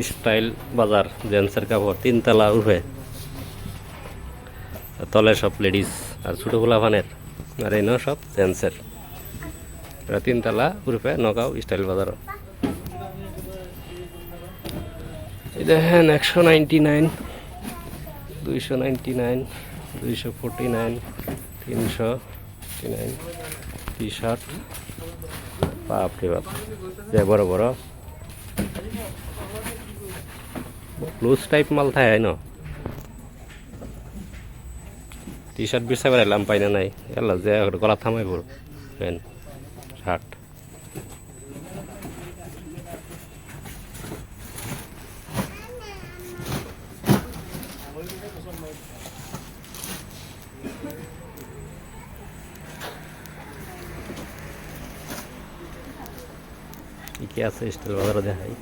style বাজার জেন্টসের কাপড় তিনতলা উঠে তলে সব লেডিস আর ছোটো গোলাপানের আর এই সব জেন্টসের তিনতলা উঠে নগাঁও স্টাইল বাজারও এই দেখেন 199 299 249 399 টি শার্ট বাপরে বাপ যে বড় বড় লুজ টাইপ মাল থাকে ন টি শার্ট বিচার এলাম পাই না নাই এলা যে গলা থামাই পড় প্যান্ট শার্ট কি আছে স্টাইল বাজারে দেখাই